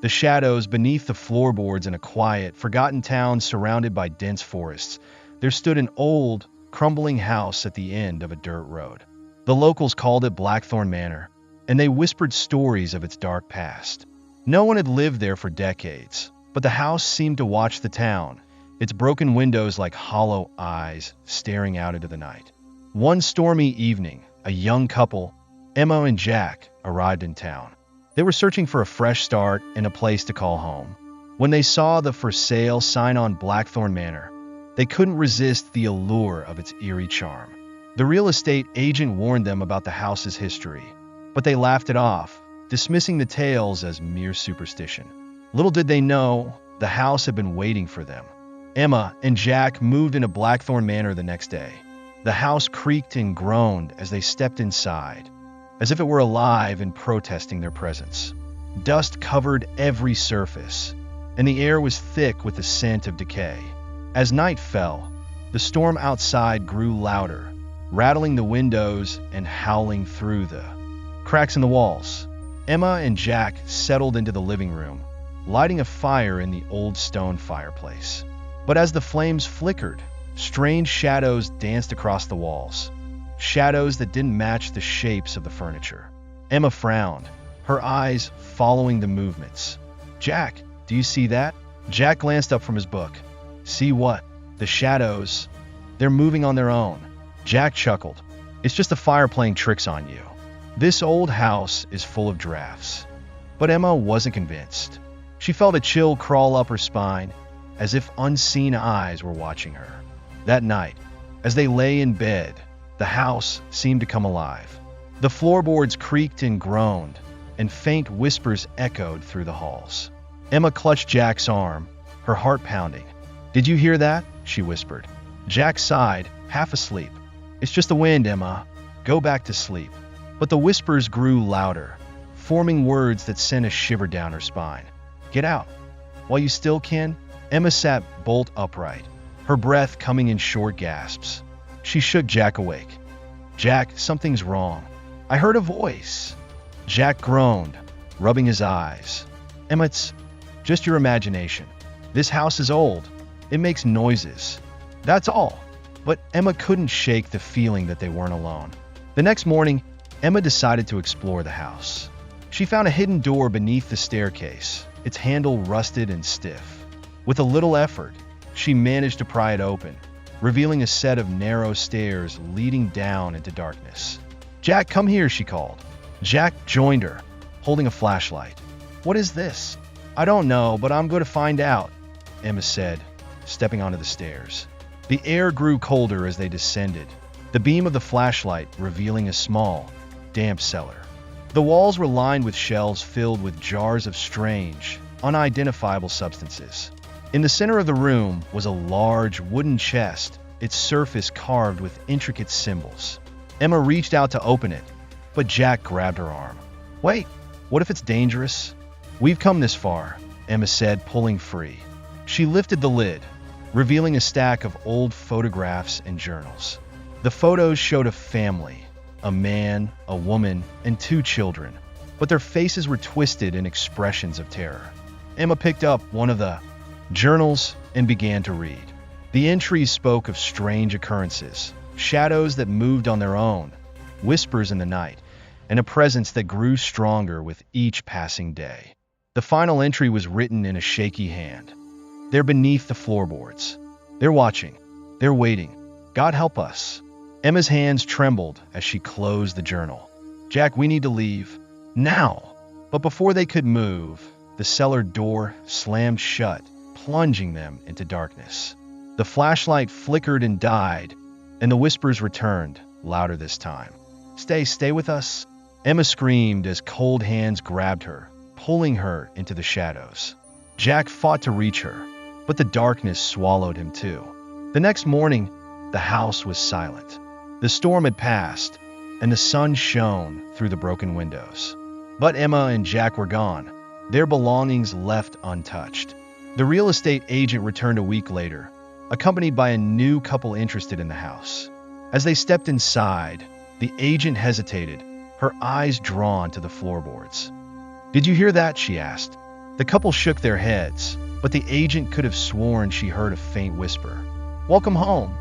The shadows beneath the floorboards in a quiet, forgotten town surrounded by dense forests. There stood an old, crumbling house at the end of a dirt road. The locals called it Blackthorn Manor, and they whispered stories of its dark past. No one had lived there for decades, but the house seemed to watch the town, its broken windows like hollow eyes staring out into the night. One stormy evening, a young couple, Emma and Jack, arrived in town. They were searching for a fresh start and a place to call home. When they saw the for sale sign on Blackthorn Manor, they couldn't resist the allure of its eerie charm. The real estate agent warned them about the house's history, but they laughed it off, dismissing the tales as mere superstition. Little did they know, the house had been waiting for them. Emma and Jack moved into Blackthorn Manor the next day. The house creaked and groaned as they stepped inside, as if it were alive and protesting their presence. Dust covered every surface, and the air was thick with the scent of decay. As night fell, the storm outside grew louder, rattling the windows and howling through the cracks in the walls. Emma and Jack settled into the living room, lighting a fire in the old stone fireplace. But as the flames flickered, strange shadows danced across the walls, shadows that didn't match the shapes of the furniture. Emma frowned, her eyes following the movements. "Jack, do you see that?" Jack glanced up from his book. "See what?" "The shadows. They're moving on their own." Jack chuckled. "It's just the fire playing tricks on you. This old house is full of drafts." But Emma wasn't convinced. She felt a chill crawl up her spine, as if unseen eyes were watching her. That night, as they lay in bed, the house seemed to come alive. The floorboards creaked and groaned, and faint whispers echoed through the halls. Emma clutched Jack's arm, her heart pounding. "Did you hear that?" she whispered. Jack sighed, half asleep. "It's just the wind, Emma. Go back to sleep." But the whispers grew louder, forming words that sent a shiver down her spine. "Get out. While you still can." Emma sat bolt upright, her breath coming in short gasps. She shook Jack awake. "Jack, something's wrong. I heard a voice." Jack groaned, rubbing his eyes. "Emma, it's just your imagination. This house is old. It makes noises. That's all." But Emma couldn't shake the feeling that they weren't alone. The next morning, Emma decided to explore the house. She found a hidden door beneath the staircase, its handle rusted and stiff. With a little effort, she managed to pry it open, revealing a set of narrow stairs leading down into darkness. "Jack, come here," she called. Jack joined her, holding a flashlight. "What is this?" "I don't know, but I'm going to find out," Emma said, stepping onto the stairs. The air grew colder as they descended, the beam of the flashlight revealing a small, damp cellar. The walls were lined with shelves filled with jars of strange, unidentifiable substances. In the center of the room was a large wooden chest, its surface carved with intricate symbols. Emma reached out to open it, but Jack grabbed her arm. "Wait, what if it's dangerous?" "We've come this far," Emma said, pulling free. She lifted the lid, revealing a stack of old photographs and journals. The photos showed a family, a man, a woman, and 2 children, but their faces were twisted in expressions of terror. Emma picked up one of the journals and began to read. The entries spoke of strange occurrences, shadows that moved on their own, whispers in the night, and a presence that grew stronger with each passing day. The final entry was written in a shaky hand. "They're beneath the floorboards. They're watching. They're waiting. God help us." Emma's hands trembled as she closed the journal. "Jack, we need to leave. Now!" But before they could move, the cellar door slammed shut, plunging them into darkness. The flashlight flickered and died, and the whispers returned, louder this time. Stay with us." Emma screamed as cold hands grabbed her, pulling her into the shadows. Jack fought to reach her, but the darkness swallowed him too. The next morning, the house was silent. The storm had passed, and the sun shone through the broken windows. But Emma and Jack were gone, their belongings left untouched. The real estate agent returned a week later, accompanied by a new couple interested in the house. As they stepped inside, the agent hesitated, her eyes drawn to the floorboards. "Did you hear that?" she asked. The couple shook their heads, but the agent could have sworn she heard a faint whisper. "Welcome home."